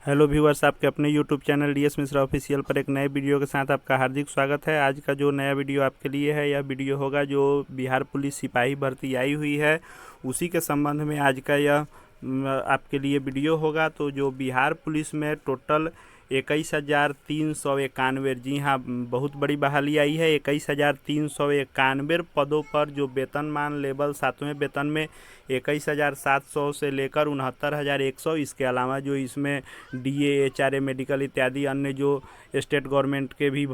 Hello viewers, आपके अपने YouTube channel DS Mishra official पर एक नए वीडियो के साथ आपका हार्दिक स्वागत है। आज का जो नया वीडियो आपके लिए है, यह वीडियो होगा जो बिहार पुलिस सिपाही भर्ती आई हुई है, उसी के संबंध में आज का यह आपके लिए वीडियो होगा। तो जो बिहार पुलिस में टोटल 21,391, जी हाँ, बहुत बड़ी बहाली आई है। 21,391 पदों पर जो वेतनमान लेवल 7वें वेतन में 21,700 से लेकर 69,100, इसके अलावा जो इसमें डीए, एचआरए, मेडिकल इत्यादि अन्य जो स्टेट गवर्नमेंट के भी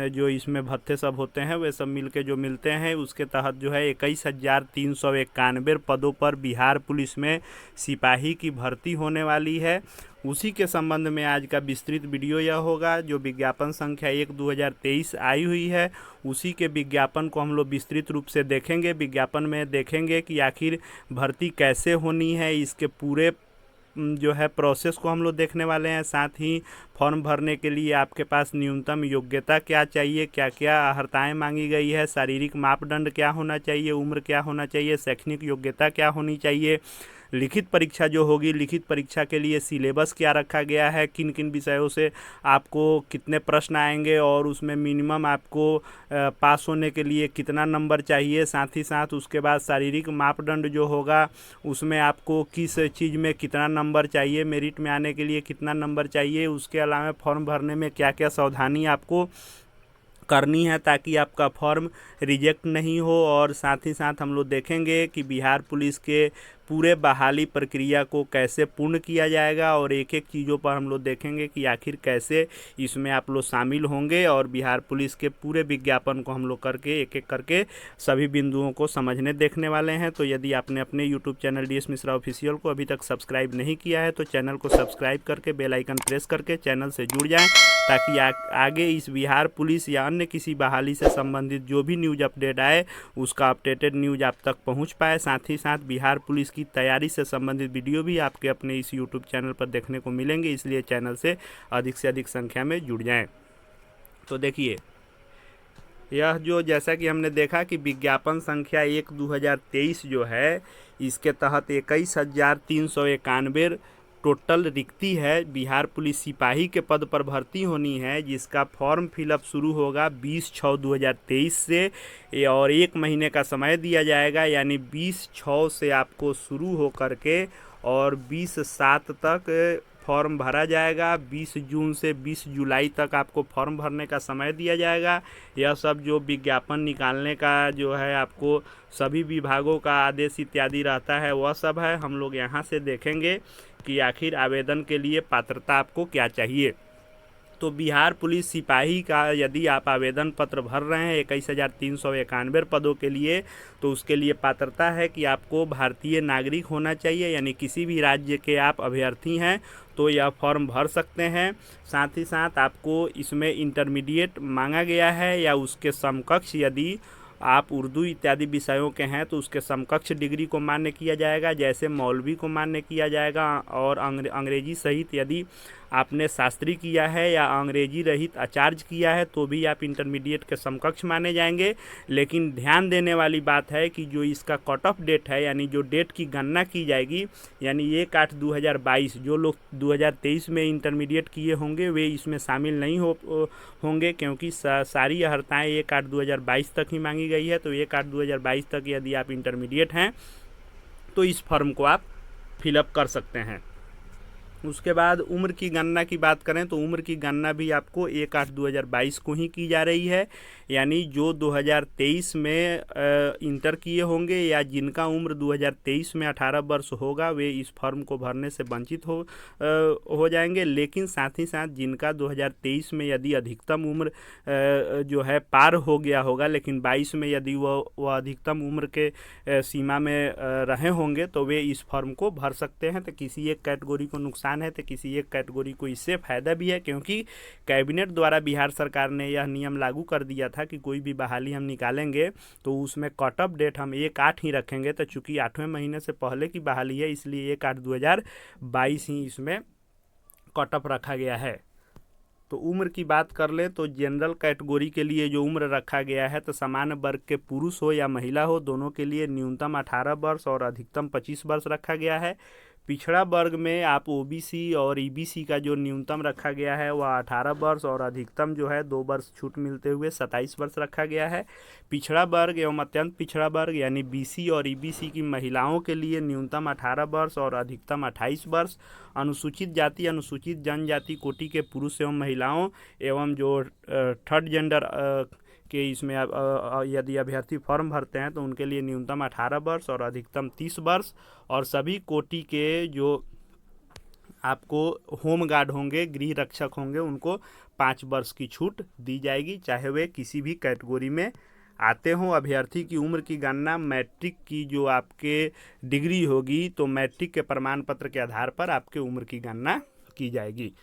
जो इसमें भत्ते सब होते हैं, वे सब मिलके जो मिलते हैं, उसके तहत जो है 21,391 पदों पर बिहार पुलिस में सिपाही की भर्ती होने वाली है। उसी के संबंध में आज का विस्तृत वीडियो यह होगा। जो विज्ञापन संख्या 1/2023 आई हुई है, उसी के विज्ञापन को हम लोग विस्तृत रूप से देखेंगे। विज्ञापन में देखेंगे कि आखिर भर्ती कैसे होनी है, इसके पूरे जो है प्रोसेस को हम लोग देखने वाले हैं। साथ ही फॉर्म भरने के लिए आपके पास न्यूनतम योग्यता क्या चाहिए, क्या क्या अर्हताएँ मांगी गई है, शारीरिक मापदंड क्या होना चाहिए, उम्र क्या होना चाहिए, शैक्षणिक योग्यता क्या होनी चाहिए, लिखित परीक्षा जो होगी, लिखित परीक्षा के लिए सिलेबस क्या रखा गया है, किन किन विषयों से आपको कितने प्रश्न आएंगे और उसमें मिनिमम आपको पास होने के लिए कितना नंबर चाहिए। साथ ही साथ उसके बाद शारीरिक मापदंड जो होगा, उसमें आपको किस चीज़ में कितना नंबर चाहिए, मेरिट में आने के लिए कितना नंबर चाहिए। उसके अलावा फॉर्म भरने में क्या क्या सावधानी आपको करनी है ताकि आपका फॉर्म रिजेक्ट नहीं हो। और साथ ही साथ हम लोग देखेंगे कि बिहार पुलिस के पूरे बहाली प्रक्रिया को कैसे पूर्ण किया जाएगा, और एक एक चीज़ों पर हम लोग देखेंगे कि आखिर कैसे इसमें आप लोग शामिल होंगे। और बिहार पुलिस के पूरे विज्ञापन को हम लोग करके एक एक करके सभी बिंदुओं को समझने देखने वाले हैं। तो यदि आपने अपने YouTube channel DS Mishra official को अभी तक सब्सक्राइब नहीं किया है, तो चैनल को सब्सक्राइब करके बेल आइकन प्रेस करके चैनल से जुड़ जाएँ, ताकि आगे इस बिहार पुलिस या अन्य किसी बहाली से संबंधित जो भी न्यूज़ अपडेट आए, उसका अपडेटेड न्यूज़ आप तक पहुंच पाए। साथ ही साथ बिहार पुलिस की तैयारी से संबंधित वीडियो भी आपके अपने इस यूट्यूब चैनल पर देखने को मिलेंगे, इसलिए चैनल से अधिक संख्या में जुड़ जाएं। तो देखिए, यह जो जैसा कि हमने देखा कि विज्ञापन संख्या 1/2023 जो है, इसके तहत 21,391 टोटल रिक्ति है। बिहार पुलिस सिपाही के पद पर भर्ती होनी है, जिसका फॉर्म फिलअप शुरू होगा 20/6/2023 से, और 1 महीने का समय दिया जाएगा। यानी 20/6 से आपको शुरू हो करके और 20/7 तक फॉर्म भरा जाएगा। 20 जून से 20 जुलाई तक आपको फॉर्म भरने का समय दिया जाएगा। यह सब जो विज्ञापन निकालने का जो है, आपको सभी विभागों का आदेश इत्यादि रहता है, वह सब है। हम लोग यहाँ से देखेंगे कि आखिर आवेदन के लिए पात्रता आपको क्या चाहिए। तो बिहार पुलिस सिपाही का यदि आप आवेदन पत्र भर रहे हैं 21,391 पदों के लिए, तो उसके लिए पात्रता है कि आपको भारतीय नागरिक होना चाहिए, यानी किसी भी राज्य के आप अभ्यर्थी हैं तो यह फॉर्म भर सकते हैं। साथ ही साथ आपको इसमें इंटरमीडिएट मांगा गया है या उसके समकक्ष, यदि आप उर्दू इत्यादि विषयों के हैं तो उसके समकक्ष डिग्री को मान्य किया जाएगा, जैसे मौलवी को मान्य किया जाएगा। और अंग्रेजी सहित यदि आपने शास्त्री किया है या अंग्रेजी रहित आचार्य किया है, तो भी आप इंटरमीडिएट के समकक्ष माने जाएंगे। लेकिन ध्यान देने वाली बात है कि जो इसका कट ऑफ डेट है, यानी जो डेट की गणना की जाएगी, यानी 1/8/2022, जो लोग 2023 में इंटरमीडिएट किए होंगे वे इसमें शामिल नहीं होंगे, क्योंकि सारी अर्हताएँ 1/8/2022 तक ही मांगी गई है। तो 1/8/2022 तक यदि आप इंटरमीडिएट हैं तो इस फॉर्म को आप फिलअप कर सकते हैं। उसके बाद उम्र की गणना की बात करें तो उम्र की गणना भी आपको 1/8/2022 को ही की जा रही है। यानी जो 2023 में इंटर किए होंगे या जिनका उम्र 2023 में 18 वर्ष होगा, वे इस फॉर्म को भरने से वंचित हो जाएंगे। लेकिन साथ ही साथ जिनका 2023 में यदि अधिकतम उम्र जो है पार हो गया होगा, लेकिन 22 में यदि वह अधिकतम उम्र के सीमा में रहे होंगे, तो वे इस फॉर्म को भर सकते हैं। तो किसी एक कैटेगरी को नुकसान है तो किसी एक कैटेगरी को इससे फ़ायदा भी है, क्योंकि कैबिनेट द्वारा बिहार सरकार ने यह नियम लागू कर दिया था कि कोई भी बहाली हम निकालेंगे तो उसमें कट ऑफ डेट हम 1/8 ही रखेंगे। तो चूंकि 8वें महीने से पहले की बहाली है, इसलिए 1/8/2022 ही इसमें कट ऑफ रखा गया है। तो उम्र की बात कर ले तो जनरल कैटेगरी के लिए जो उम्र रखा गया है, तो सामान्य वर्ग के पुरुष हो या महिला हो, दोनों के लिए न्यूनतम 18 वर्ष और अधिकतम 25 वर्ष रखा गया है। पिछड़ा वर्ग में आप ओबीसी और ईबीसी का जो न्यूनतम रखा गया है वह 18 वर्ष और अधिकतम जो है 2 वर्ष छूट मिलते हुए 27 वर्ष रखा गया है। पिछड़ा वर्ग एवं अत्यंत पिछड़ा वर्ग यानी बीसी और ईबीसी की महिलाओं के लिए न्यूनतम 18 वर्ष और अधिकतम 28 वर्ष। अनुसूचित जाति अनुसूचित जनजाति कोटि के पुरुष एवं महिलाओं एवं जो थर्ड जेंडर कि इसमें यदि अभ्यर्थी फॉर्म भरते हैं तो उनके लिए न्यूनतम 18 वर्ष और अधिकतम 30 वर्ष। और सभी कोटि के जो आपको होम गार्ड होंगे, गृह रक्षक होंगे, उनको 5 वर्ष की छूट दी जाएगी, चाहे वे किसी भी कैटेगरी में आते हों। अभ्यर्थी की उम्र की गणना मैट्रिक की जो आपके डिग्री होगी तो मैट्रिक के प्रमाण पत्र के आधार पर आपके उम्र की गणना की जाएगी।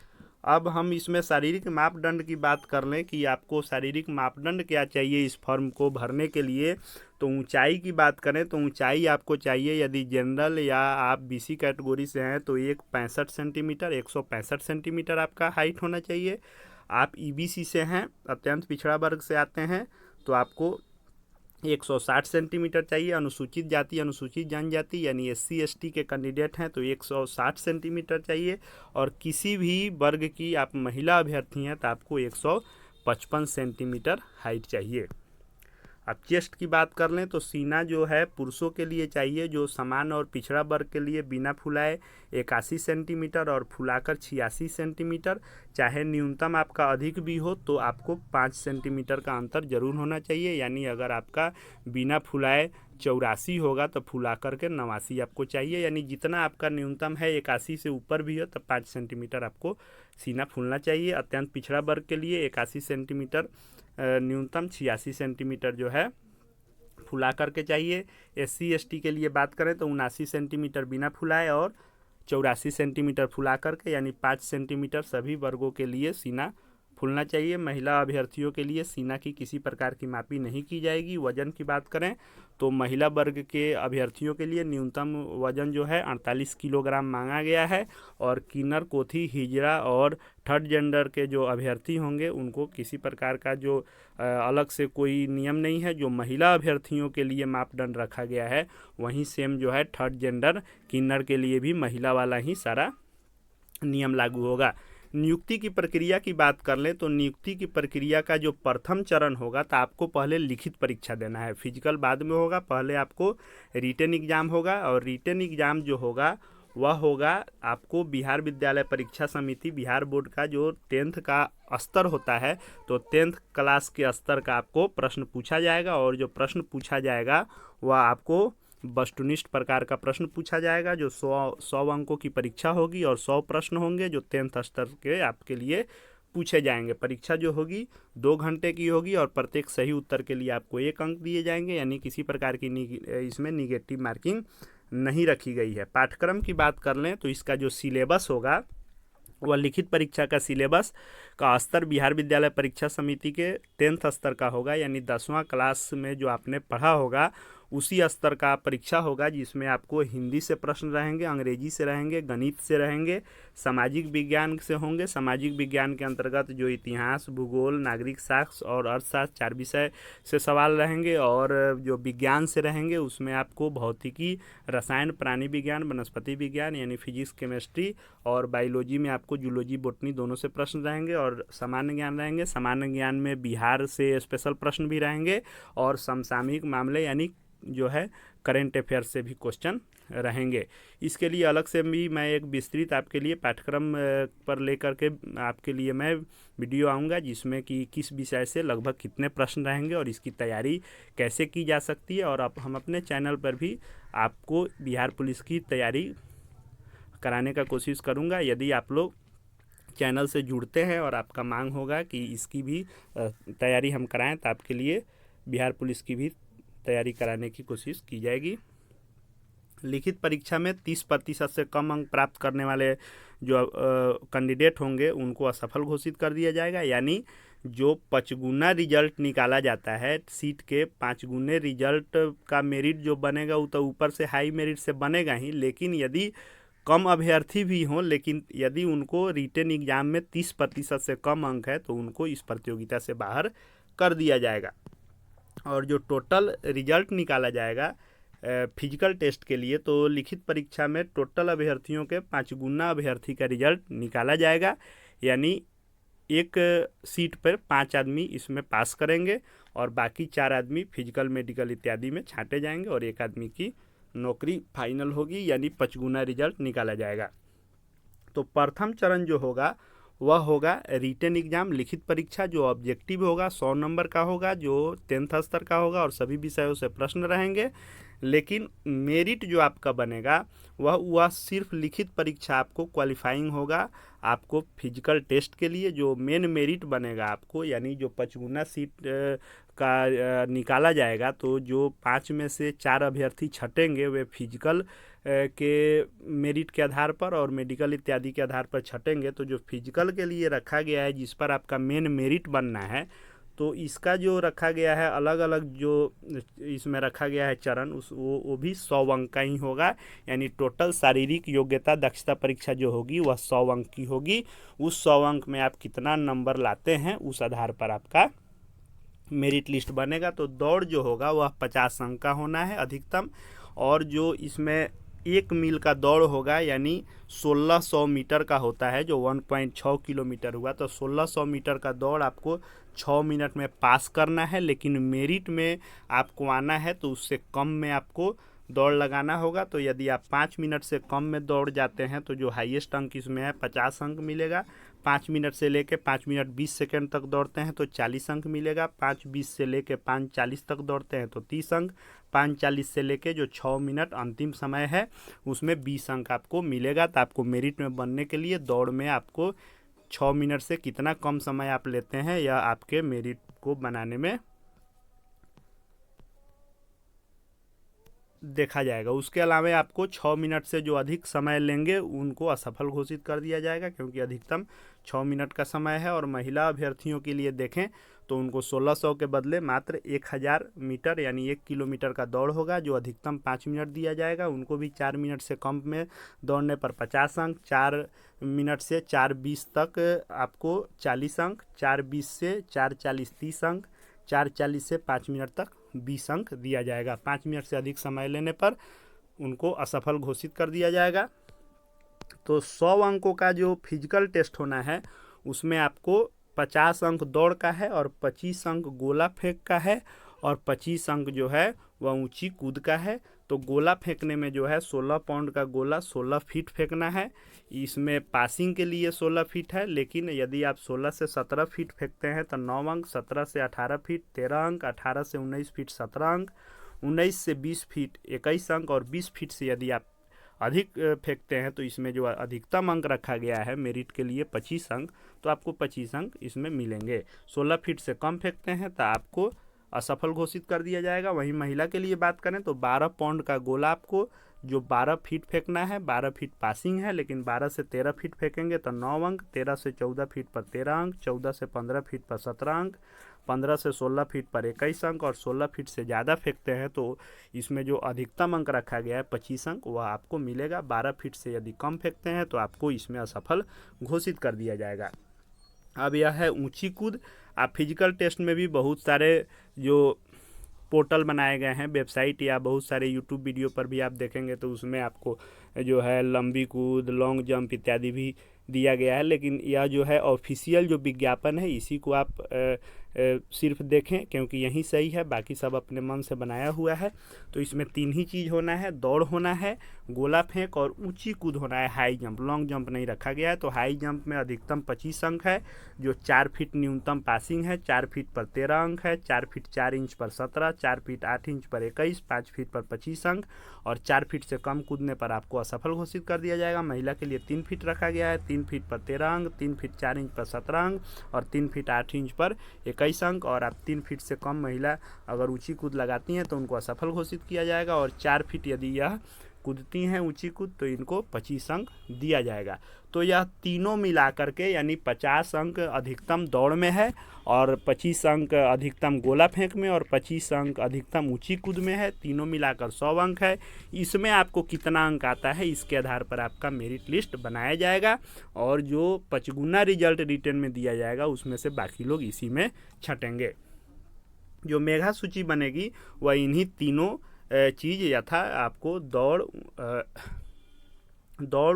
अब हम इसमें शारीरिक मापदंड की बात कर लें कि आपको शारीरिक मापदंड क्या चाहिए इस फॉर्म को भरने के लिए। तो ऊंचाई की बात करें तो ऊंचाई आपको चाहिए, यदि जनरल या आप बीसी कैटेगरी से हैं तो 165 सेंटीमीटर 165 सेंटीमीटर आपका हाइट होना चाहिए। आप ईबीसी से हैं, अत्यंत पिछड़ा वर्ग से आते हैं, तो आपको 160 सेंटीमीटर चाहिए। अनुसूचित जाति अनुसूचित जनजाति यानी एससी एसटी के कैंडिडेट हैं तो 160 सेंटीमीटर चाहिए। और किसी भी वर्ग की आप महिला अभ्यर्थी हैं तो आपको 155 सेंटीमीटर हाइट चाहिए। अब चेस्ट की बात कर लें तो सीना जो है पुरुषों के लिए चाहिए, जो समान और पिछड़ा वर्ग के लिए बिना फुलाए 81 सेंटीमीटर और फुलाकर 86 सेंटीमीटर। चाहे न्यूनतम आपका अधिक भी हो तो आपको 5 सेंटीमीटर का अंतर जरूर होना चाहिए, यानी अगर आपका बिना फुलाए 84 होगा तो फुला करके 89 आपको चाहिए। यानी जितना आपका न्यूनतम है 81 से ऊपर भी हो तो 5 सेंटीमीटर आपको सीना फूलना चाहिए। अत्यंत पिछड़ा वर्ग के लिए 81 सेंटीमीटर न्यूनतम, 86 सेंटीमीटर जो है फुला करके चाहिए। एससी एसटी के लिए बात करें तो 79 सेंटीमीटर बिना फुलाए और 84 सेंटीमीटर फुला करके, यानी 5 सेंटीमीटर सभी वर्गों के लिए सीना फूलना चाहिए। महिला अभ्यर्थियों के लिए सीना की किसी प्रकार की मापी नहीं की जाएगी। वजन की बात करें तो महिला वर्ग के अभ्यर्थियों के लिए न्यूनतम वजन जो है 48 किलोग्राम मांगा गया है। और किन्नर, कोथी, हिजड़ा और थर्ड जेंडर के जो अभ्यर्थी होंगे उनको किसी प्रकार का जो अलग से कोई नियम नहीं है। जो महिला अभ्यर्थियों के लिए मापदंड रखा गया है वहीं सेम जो है थर्ड जेंडर किन्नर के लिए भी महिला वाला ही सारा नियम लागू होगा। नियुक्ति की प्रक्रिया की बात कर लें तो नियुक्ति की प्रक्रिया का जो प्रथम चरण होगा तो आपको पहले लिखित परीक्षा देना है, फिजिकल बाद में होगा। पहले आपको रिटन एग्ज़ाम होगा और रिटन एग्ज़ाम जो होगा वह होगा आपको बिहार विद्यालय परीक्षा समिति बिहार बोर्ड का जो 10th का स्तर होता है तो 10th क्लास के स्तर का आपको प्रश्न पूछा जाएगा। और जो प्रश्न पूछा जाएगा वह आपको वस्तुनिष्ठ प्रकार का प्रश्न पूछा जाएगा, जो 100 अंकों की परीक्षा होगी और 100 प्रश्न होंगे जो 10th स्तर के आपके लिए पूछे जाएंगे। परीक्षा जो होगी 2 घंटे की होगी और प्रत्येक सही उत्तर के लिए आपको 1 अंक दिए जाएंगे, यानी किसी प्रकार की इसमें निगेटिव मार्किंग नहीं रखी गई है। पाठ्यक्रम की बात कर लें तो इसका जो सिलेबस होगा वह लिखित परीक्षा का सिलेबस का स्तर बिहार विद्यालय परीक्षा समिति के 10th स्तर का होगा, यानी 10वां क्लास में जो आपने पढ़ा होगा उसी स्तर का परीक्षा होगा, जिसमें आपको हिंदी से प्रश्न रहेंगे, अंग्रेजी से रहेंगे, गणित से रहेंगे, सामाजिक विज्ञान से होंगे। सामाजिक विज्ञान के अंतर्गत जो इतिहास, भूगोल, नागरिक शास्त्र और अर्थशास्त्र 4 विषय से सवाल रहेंगे। और जो विज्ञान से रहेंगे उसमें आपको भौतिकी, रसायन, प्राणी विज्ञान, वनस्पति विज्ञान यानी फिजिक्स, केमिस्ट्री और बायोलॉजी में आपको जूलॉजी, बॉटनी दोनों से प्रश्न रहेंगे। और सामान्य ज्ञान रहेंगे, सामान्य ज्ञान में बिहार से स्पेशल प्रश्न भी रहेंगे और समसामयिक मामले यानी जो है करेंट अफेयर से भी क्वेश्चन रहेंगे। इसके लिए अलग से भी मैं एक विस्तृत आपके लिए पाठ्यक्रम पर लेकर के आपके लिए मैं वीडियो आऊँगा, जिसमें कि किस विषय से लगभग कितने प्रश्न रहेंगे और इसकी तैयारी कैसे की जा सकती है। और अब हम अपने चैनल पर भी आपको बिहार पुलिस की तैयारी कराने का कोशिश करूँगा। यदि आप लोग चैनल से जुड़ते हैं और आपका मांग होगा कि इसकी भी तैयारी हम कराएं तो आपके लिए बिहार पुलिस की भी तैयारी कराने की कोशिश की जाएगी। लिखित परीक्षा में 30% से कम अंक प्राप्त करने वाले जो कैंडिडेट होंगे उनको असफल घोषित कर दिया जाएगा, यानी जो 5 गुना रिजल्ट निकाला जाता है सीट के 5 गुने रिजल्ट का मेरिट जो बनेगा वो तो ऊपर से हाई मेरिट से बनेगा ही, लेकिन यदि कम अभ्यर्थी भी हों लेकिन यदि उनको रिटन एग्जाम में 30% से कम अंक है तो उनको इस प्रतियोगिता से बाहर कर दिया जाएगा। और जो टोटल रिजल्ट निकाला जाएगा फिजिकल टेस्ट के लिए, तो लिखित परीक्षा में टोटल अभ्यर्थियों के 5 गुना अभ्यर्थी का रिजल्ट निकाला जाएगा। यानी एक सीट पर 5 आदमी इसमें पास करेंगे और बाकी 4 आदमी फिजिकल मेडिकल इत्यादि में छांटे जाएंगे और एक आदमी की नौकरी फाइनल होगी, यानी 5 गुना रिजल्ट निकाला जाएगा। तो प्रथम चरण जो होगा वह होगा रिटन एग्जाम, लिखित परीक्षा, जो ऑब्जेक्टिव होगा 100 नंबर का होगा, जो 10th स्तर का होगा और सभी विषयों से प्रश्न रहेंगे। लेकिन मेरिट जो आपका बनेगा वह सिर्फ लिखित परीक्षा आपको क्वालिफाइंग होगा। आपको फिजिकल टेस्ट के लिए जो मेन मेरिट बनेगा आपको, यानी जो 5 गुना सीट का निकाला जाएगा, तो जो 5 में से 4 अभ्यर्थी छटेंगे वे फिजिकल के मेरिट के आधार पर और मेडिकल इत्यादि के आधार पर छटेंगे। तो जो फिजिकल के लिए रखा गया है, जिस पर आपका मेन मेरिट बनना है, तो इसका जो रखा गया है अलग अलग जो इसमें रखा गया है चरण, वो भी 100 अंक का ही होगा। यानी टोटल शारीरिक योग्यता दक्षता परीक्षा जो होगी वह 100 अंक की होगी। उस 100 अंक में आप कितना नंबर लाते हैं उस आधार पर आपका मेरिट लिस्ट बनेगा। तो दौड़ जो होगा वह 50 अंक का होना है अधिकतम, और जो इसमें 1 मील का दौड़ होगा, यानी 1600 मीटर का होता है, जो 1.6 किलोमीटर हुआ। तो 1600 मीटर का दौड़ आपको 6 मिनट में पास करना है। लेकिन मेरिट में आपको आना है तो उससे कम में आपको दौड़ लगाना होगा। तो यदि आप 5 मिनट से कम में दौड़ जाते हैं तो जो हाईएस्ट अंक इसमें है 50 अंक मिलेगा। 5 मिनट से लेके 5 मिनट 20 सेकेंड तक दौड़ते हैं तो 40 अंक मिलेगा। 5:20 से लेके 5:40 तक दौड़ते हैं तो 30 अंक। 5:40 से लेके जो 6 मिनट अंतिम समय है उसमें 20 अंक आपको मिलेगा। तो आपको मेरिट में बनने के लिए दौड़ में आपको 6 मिनट से कितना कम समय आप लेते हैं यह आपके मेरिट को बनाने में देखा जाएगा। उसके अलावा आपको 6 मिनट से जो अधिक समय लेंगे उनको असफल घोषित कर दिया जाएगा, क्योंकि अधिकतम 6 मिनट का समय है। और महिला अभ्यर्थियों के लिए देखें तो उनको 1600 के बदले मात्र 1000 मीटर यानी 1 किलोमीटर का दौड़ होगा, जो अधिकतम 5 मिनट दिया जाएगा। उनको भी 4 मिनट से कम में दौड़ने पर 50 अंक, 4 मिनट से 4:20 तक आपको 40 अंक, 4:20 से 4:40 30 अंक, 4:40 से 5 मिनट तक 20 अंक दिया जाएगा। 5 मिनट से अधिक समय लेने पर उनको असफल घोषित कर दिया जाएगा। तो 100 अंकों का जो फिजिकल टेस्ट होना है उसमें आपको 50 अंक दौड़ का है और 25 अंक गोला फेंक का है और 25 अंक जो है वह ऊंची कूद का है। तो गोला फेंकने में जो है 16 पाउंड का गोला 16 फीट फेंकना है। इसमें पासिंग के लिए 16 फीट है, लेकिन यदि आप 16 से 17 फीट फेंकते हैं तो 9 अंक, 17 से 18 फीट 13 अंक, 18 से 19 फीट 17 अंक, 19 से 20 फीट 21 अंक और 20 फीट से यदि आप अधिक फेंकते हैं तो इसमें जो अधिकतम अंक रखा गया है मेरिट के लिए 25 अंक, तो आपको 25 अंक इसमें मिलेंगे। 16 फीट से कम फेंकते हैं तो आपको असफल घोषित कर दिया जाएगा। वहीं महिला के लिए बात करें तो 12 पाउंड का गोला आपको जो 12 फीट फेंकना है, 12 फीट पासिंग है, लेकिन 12 से 13 फीट फेंकेंगे तो 9 अंक, 13 से 14 फीट पर 13 अंक, 14 से 15 फीट पर 17 अंक, 15 से 16 फीट पर 21 अंक और 16 फीट से ज़्यादा फेंकते हैं तो इसमें जो अधिकतम अंक रखा गया है 25 अंक वह आपको मिलेगा। 12 फीट से यदि कम फेंकते हैं तो आपको इसमें असफल घोषित कर दिया जाएगा। अब यह है ऊंची कूद। आप फिजिकल टेस्ट में भी बहुत सारे जो पोर्टल बनाए गए हैं, वेबसाइट या बहुत सारे यूट्यूब वीडियो पर भी आप देखेंगे तो उसमें आपको जो है लंबी कूद, लॉन्ग जंप इत्यादि भी दिया गया है। लेकिन यह जो है ऑफिशियल जो विज्ञापन है इसी को आप सिर्फ देखें, क्योंकि यही सही है, बाकी सब अपने मन से बनाया हुआ है। तो इसमें 3 ही चीज़ होना है, दौड़ होना है, गोला फेंक और ऊंची कूद होना है। हाई जंप, लॉन्ग जंप नहीं रखा गया है। तो हाई जंप में अधिकतम 25 अंक है, जो 4 फीट न्यूनतम पासिंग है, 4 फीट पर 13 अंक है, 4 फीट 4 इंच पर 17, 4 फीट 8 इंच पर 21, 5 फीट पर 25 अंक और 4 फीट से कम कूदने पर आपको असफल घोषित कर दिया जाएगा। महिला के लिए 3 फीट रखा गया है, 3 फीट पर 13 अंक, 3 फीट 4 इंच पर 17 अंक और 3 फीट 8 इंच पर 21 अंक। और आप 3 फीट से कम महिला अगर ऊंची कूद लगाती हैं तो उनको असफल घोषित किया जाएगा। और 4 फीट यदि यह कूदती हैं ऊंची कूद तो इनको 25 अंक दिया जाएगा। तो यह तीनों मिलाकर के यानी 50 अंक अधिकतम दौड़ में है और 25 अंक अधिकतम गोला फेंक में और 25 अंक अधिकतम ऊंची कूद में है। तीनों मिलाकर 100 अंक है। इसमें आपको कितना अंक आता है इसके आधार पर आपका मेरिट लिस्ट बनाया जाएगा और जो 5 गुना रिजल्ट रिटर्न में दिया जाएगा उसमें से बाकी लोग इसी में छटेंगे। जो मेगा सूची बनेगी वह इन्हीं तीनों चीज़ यथा आपको दौड़,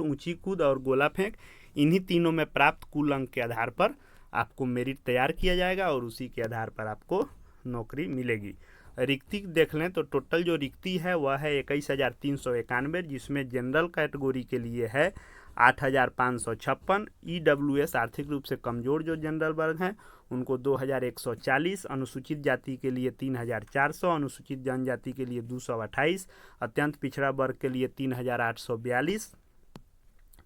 ऊंची कूद और गोला फेंक, इन्हीं तीनों में प्राप्त कुल अंक के आधार पर आपको मेरिट तैयार किया जाएगा और उसी के आधार पर आपको नौकरी मिलेगी। रिक्ति देख लें तो टोटल जो रिक्ति है वह है 21,391, जिसमें जनरल कैटेगरी के लिए है 8,556, EWS आर्थिक रूप से कमज़ोर जो जनरल वर्ग हैं उनको 2,140, अनुसूचित जाति के लिए 3,400, अनुसूचित जनजाति के लिए 228, अत्यंत पिछड़ा वर्ग के लिए 3,842।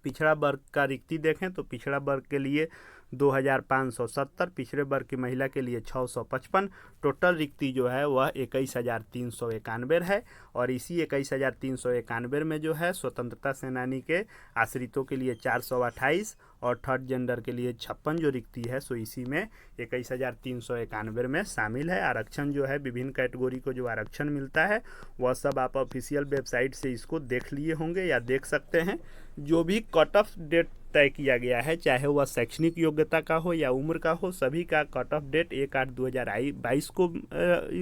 पिछड़ा वर्ग का रिक्ति देखें तो पिछड़ा वर्ग के लिए 2,570, पिछड़े वर्ग की महिला के लिए 655। टोटल रिक्ति जो है वह 21,391 है। और इसी 21,391 में जो है स्वतंत्रता सेनानी के आश्रितों के लिए 428 और थर्ड जेंडर के लिए 56 जो रिक्ति है सो इसी में 21,391 में शामिल है। आरक्षण जो है विभिन्न कैटेगरी को जो आरक्षण मिलता है वह सब आप ऑफिशियल वेबसाइट से इसको देख लिए होंगे या देख सकते हैं। जो भी कट ऑफ डेट तय किया गया है, चाहे वह शैक्षणिक योग्यता का हो या उम्र का हो, सभी का कट ऑफ डेट 1/8/2022 को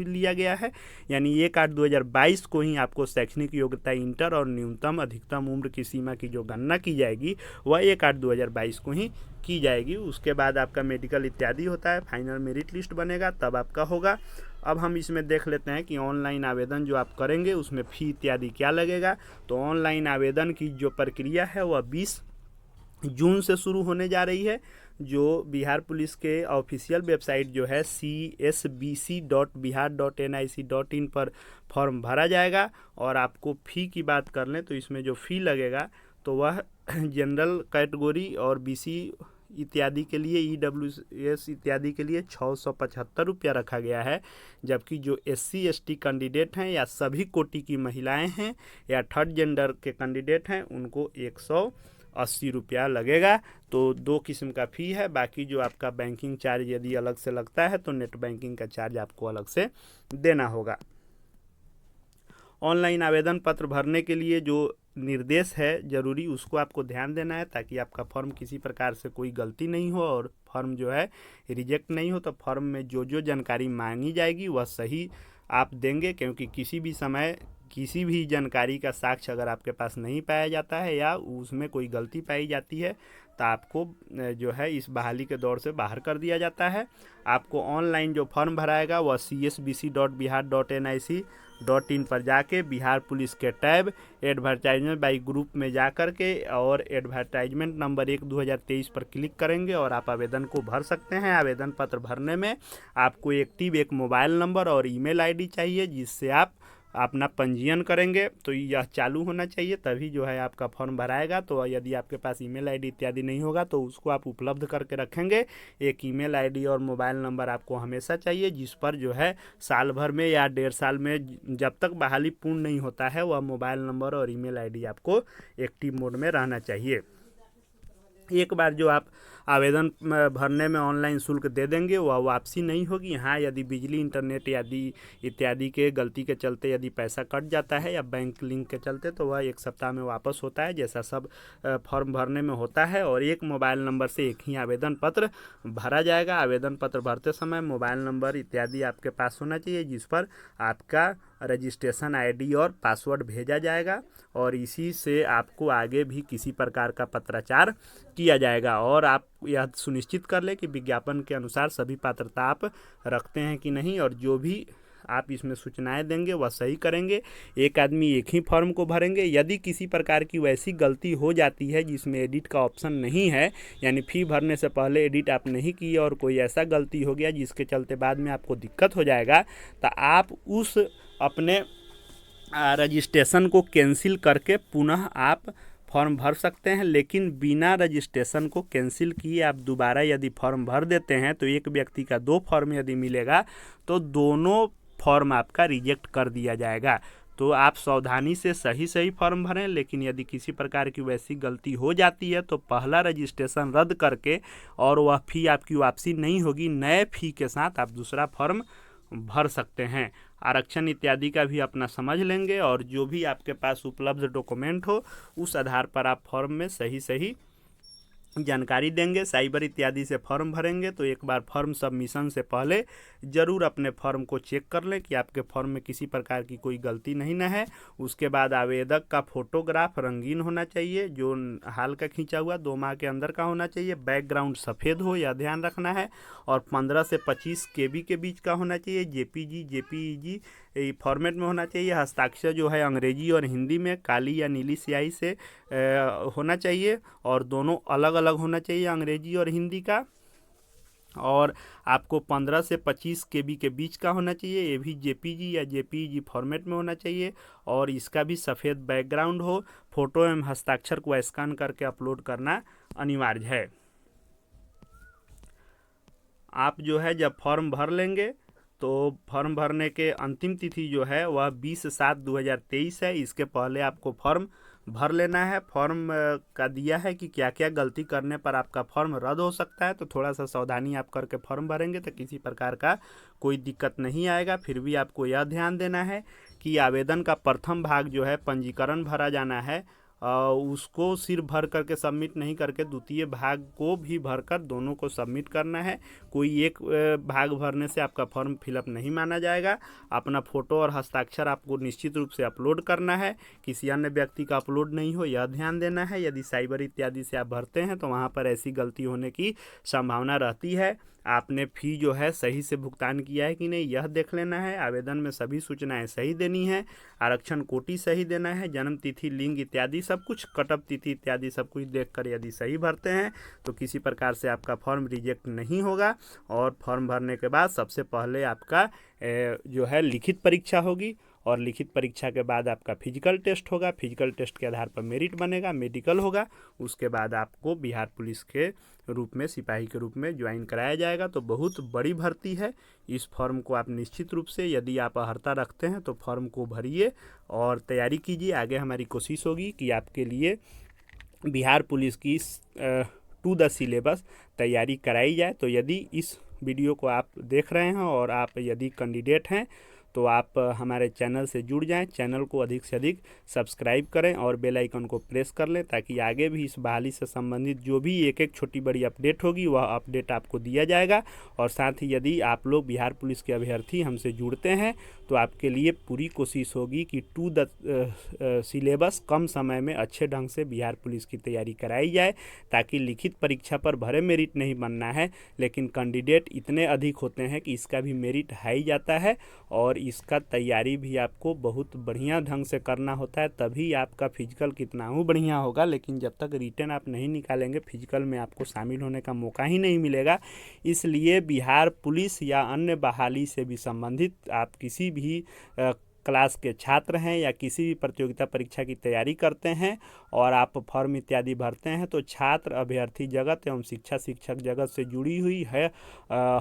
लिया गया है। यानी 1/8/2022 को ही आपको शैक्षणिक योग्यता इंटर और न्यूनतम अधिकतम उम्र की सीमा की जो गणना की जाएगी वह 1/8/2022 को ही की जाएगी। उसके बाद आपका मेडिकल इत्यादि होता है, फाइनल मेरिट लिस्ट बनेगा तब आपका होगा। अब हम इसमें देख लेते हैं कि ऑनलाइन आवेदन जो आप करेंगे उसमें फ़ी इत्यादि क्या लगेगा। तो ऑनलाइन आवेदन की जो प्रक्रिया है वह 20 जून से शुरू होने जा रही है। जो बिहार पुलिस के ऑफिशियल वेबसाइट जो है csbc.bihar.nic.in पर फॉर्म भरा जाएगा। और आपको फ़ी की बात कर लें तो इसमें जो फ़ी लगेगा तो वह जनरल कैटेगरी और BC इत्यादि के लिए, EWS इत्यादि के लिए 675 रुपया रखा गया है। जबकि जो SC ST कैंडिडेट हैं या सभी कोटि की महिलाएं हैं या थर्ड जेंडर के कैंडिडेट हैं उनको 180 रुपया लगेगा। तो दो किस्म का फ़ी है। बाकी जो आपका बैंकिंग चार्ज यदि अलग से लगता है तो नेट बैंकिंग का चार्ज आपको अलग से देना होगा। ऑनलाइन आवेदन पत्र भरने के लिए जो निर्देश है जरूरी उसको आपको ध्यान देना है ताकि आपका फॉर्म किसी प्रकार से कोई गलती नहीं हो और फॉर्म जो है रिजेक्ट नहीं हो। तो फॉर्म में जो जो जानकारी मांगी जाएगी वह सही आप देंगे, क्योंकि किसी भी समय किसी भी जानकारी का साक्ष्य अगर आपके पास नहीं पाया जाता है या उसमें कोई गलती पाई जाती है तो आपको जो है इस बहाली के दौर से बाहर कर दिया जाता है। आपको ऑनलाइन जो फॉर्म भराएगा वह csbc.bihar.nic.in पर जाके बिहार पुलिस के टैब एडवर्टाइजमेंट बाई ग्रुप में जा कर के और एडवर्टाइजमेंट नंबर 1/2023 पर क्लिक करेंगे और आप आवेदन को भर सकते हैं। आवेदन पत्र भरने में आपको एक्टिव एक मोबाइल नंबर और ईमेल आईडी चाहिए जिससे आप अपना पंजीयन करेंगे। तो यह चालू होना चाहिए तभी जो है आपका फॉर्म भराएगा। तो यदि आपके पास ईमेल आईडी इत्यादि नहीं होगा तो उसको आप उपलब्ध करके रखेंगे। एक ईमेल आईडी और मोबाइल नंबर आपको हमेशा चाहिए जिस पर जो है साल भर में या 1.5 साल में जब तक बहाली पूर्ण नहीं होता है वह मोबाइल नंबर और ईमेल आईडी आपको एक्टिव मोड में रहना चाहिए। एक बार जो आप आवेदन भरने में ऑनलाइन शुल्क दे देंगे वह वापसी नहीं होगी। हाँ, यदि बिजली इंटरनेट इत्यादि के गलती के चलते यदि पैसा कट जाता है या बैंक लिंक के चलते तो वह 1 सप्ताह में वापस होता है, जैसा सब फॉर्म भरने में होता है। और एक मोबाइल नंबर से एक ही आवेदन पत्र भरा जाएगा। आवेदन पत्र भरते समय मोबाइल नंबर इत्यादि आपके पास होना चाहिए जिस पर आपका रजिस्ट्रेशन ID और पासवर्ड भेजा जाएगा और इसी से आपको आगे भी किसी प्रकार का पत्राचार किया जाएगा। और आप यह सुनिश्चित कर लें कि विज्ञापन के अनुसार सभी पात्रता आप रखते हैं कि नहीं, और जो भी आप इसमें सूचनाएं देंगे वह सही करेंगे। एक आदमी एक ही फॉर्म को भरेंगे। यदि किसी प्रकार की वैसी गलती हो जाती है जिसमें एडिट का ऑप्शन नहीं है, यानी फ़ी भरने से पहले एडिट आप नहीं किए और कोई ऐसा गलती हो गया जिसके चलते बाद में आपको दिक्कत हो जाएगा, तो आप उस अपने रजिस्ट्रेशन को कैंसिल करके पुनः आप फॉर्म भर सकते हैं। लेकिन बिना रजिस्ट्रेशन को कैंसिल किए आप दोबारा यदि फॉर्म भर देते हैं तो एक व्यक्ति का 2 फॉर्म यदि मिलेगा तो दोनों फॉर्म आपका रिजेक्ट कर दिया जाएगा। तो आप सावधानी से सही फॉर्म भरें। लेकिन यदि किसी प्रकार की वैसी गलती हो जाती है तो पहला रजिस्ट्रेशन रद्द करके और वह फ़ी आपकी वापसी नहीं होगी, नए फ़ी के साथ आप दूसरा फॉर्म भर सकते हैं। आरक्षण इत्यादि का भी अपना समझ लेंगे और जो भी आपके पास उपलब्ध डॉक्यूमेंट हो उस आधार पर आप फॉर्म में सही जानकारी देंगे, साइबर इत्यादि से फॉर्म भरेंगे। तो एक बार फॉर्म सबमिशन से पहले ज़रूर अपने फॉर्म को चेक कर लें कि आपके फॉर्म में किसी प्रकार की कोई गलती नहीं न है। उसके बाद आवेदक का फोटोग्राफ रंगीन होना चाहिए, जो हाल का खींचा हुआ 2 माह के अंदर का होना चाहिए। बैकग्राउंड सफ़ेद हो, यह ध्यान रखना है। और 15 से 25 KB के बीच का होना चाहिए। JPG JPEG फॉर्मेट में होना चाहिए। हस्ताक्षर जो है अंग्रेजी और हिंदी में काली या नीली स्याही से होना चाहिए, और दोनों अलग अलग होना चाहिए, अंग्रेजी और हिंदी का। और आपको 15 से 25 KB के बीच का होना चाहिए। ये भी JPG या JPEG फॉर्मेट में होना चाहिए, और इसका भी सफ़ेद बैकग्राउंड हो। फोटो एवं हस्ताक्षर को स्कैन करके अपलोड करना अनिवार्य है। आप जो है जब फॉर्म भर लेंगे तो फॉर्म भरने के अंतिम तिथि जो है वह 20/7/2023 है। इसके पहले आपको फॉर्म भर लेना है। फॉर्म का दिया है कि क्या क्या गलती करने पर आपका फॉर्म रद्द हो सकता है, तो थोड़ा सा सावधानी आप करके फॉर्म भरेंगे तो किसी प्रकार का कोई दिक्कत नहीं आएगा। फिर भी आपको यह ध्यान देना है कि आवेदन का प्रथम भाग जो है पंजीकरण भरा जाना है, उसको सिर्फ भर करके सबमिट नहीं करके द्वितीय भाग को भी भरकर दोनों को सबमिट करना है। कोई एक भाग भरने से आपका फॉर्म फिलअप नहीं माना जाएगा। अपना फ़ोटो और हस्ताक्षर आपको निश्चित रूप से अपलोड करना है, किसी अन्य व्यक्ति का अपलोड नहीं हो, यह ध्यान देना है। यदि साइबर इत्यादि से आप भरते हैं तो वहाँ पर ऐसी गलती होने की संभावना रहती है। आपने फ़ी जो है सही से भुगतान किया है कि नहीं, यह देख लेना है। आवेदन में सभी सूचनाएं सही देनी है। आरक्षण कोटि सही देना है। जन्म तिथि, लिंग इत्यादि सब कुछ, कटअप तिथि इत्यादि सब कुछ देखकर यदि सही भरते हैं तो किसी प्रकार से आपका फॉर्म रिजेक्ट नहीं होगा। और फॉर्म भरने के बाद सबसे पहले आपका जो है लिखित परीक्षा होगी, और लिखित परीक्षा के बाद आपका फिजिकल टेस्ट होगा। फिजिकल टेस्ट के आधार पर मेरिट बनेगा, मेडिकल होगा। उसके बाद आपको बिहार पुलिस के रूप में, सिपाही के रूप में ज्वाइन कराया जाएगा। तो बहुत बड़ी भर्ती है। इस फॉर्म को आप निश्चित रूप से, यदि आप अर्हता रखते हैं तो फॉर्म को भरिए और तैयारी कीजिए। आगे हमारी कोशिश होगी कि आपके लिए बिहार पुलिस की टू द सिलेबस तैयारी कराई जाए। तो यदि इस वीडियो को आप देख रहे हैं और आप यदि कैंडिडेट हैं तो आप हमारे चैनल से जुड़ जाएं। चैनल को अधिक से अधिक सब्सक्राइब करें और बेल आइकन को प्रेस कर लें, ताकि आगे भी इस बहाली से संबंधित जो भी एक एक छोटी बड़ी अपडेट होगी वह अपडेट आपको दिया जाएगा। और साथ ही यदि आप लोग बिहार पुलिस के अभ्यर्थी हमसे जुड़ते हैं तो आपके लिए पूरी कोशिश होगी कि टू द सिलेबस कम समय में अच्छे ढंग से बिहार पुलिस की तैयारी कराई जाए, ताकि लिखित परीक्षा पर भरे मेरिट नहीं बनना है, लेकिन कैंडिडेट इतने अधिक होते हैं कि इसका भी मेरिट हाई जाता है। और इसका तैयारी भी आपको बहुत बढ़िया ढंग से करना होता है, तभी आपका फिजिकल कितना ही बढ़िया होगा। लेकिन जब तक रिटन आप नहीं निकालेंगे, फिजिकल में आपको शामिल होने का मौका ही नहीं मिलेगा। इसलिए बिहार पुलिस या अन्य बहाली से भी संबंधित आप किसी भी क्लास के छात्र हैं या किसी भी प्रतियोगिता परीक्षा की तैयारी करते हैं और आप फॉर्म इत्यादि भरते हैं, तो छात्र अभ्यर्थी जगत एवं शिक्षक जगत से जुड़ी हुई है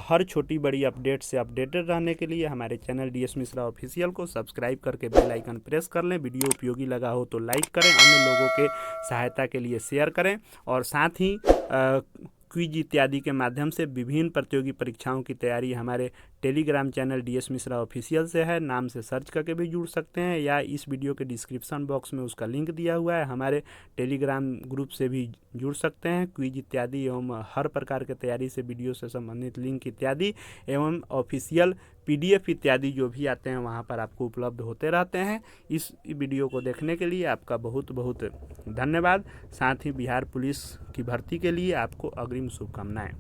हर छोटी बड़ी अपडेट से अपडेटेड रहने के लिए हमारे चैनल DS मिश्रा ऑफिशियल को सब्सक्राइब करके बेल आइकन प्रेस कर लें। वीडियो उपयोगी लगा हो तो लाइक करें, अन्य लोगों के सहायता के लिए शेयर करें, और साथ ही क्विज इत्यादि के माध्यम से विभिन्न प्रतियोगी परीक्षाओं की तैयारी हमारे Telegram channel DS Mishra official से है। नाम से सर्च करके भी जुड़ सकते हैं, या इस वीडियो के डिस्क्रिप्शन बॉक्स में उसका लिंक दिया हुआ है, हमारे टेलीग्राम ग्रुप से भी जुड़ सकते हैं। क्विज इत्यादि एवं हर प्रकार के तैयारी से वीडियो से संबंधित लिंक इत्यादि एवं ऑफिशियल PDF इत्यादि जो भी आते हैं वहाँ पर आपको उपलब्ध होते रहते हैं। इस वीडियो को देखने के लिए आपका बहुत बहुत धन्यवाद। साथ ही बिहार पुलिस की भर्ती के लिए आपको अग्रिम शुभकामनाएं।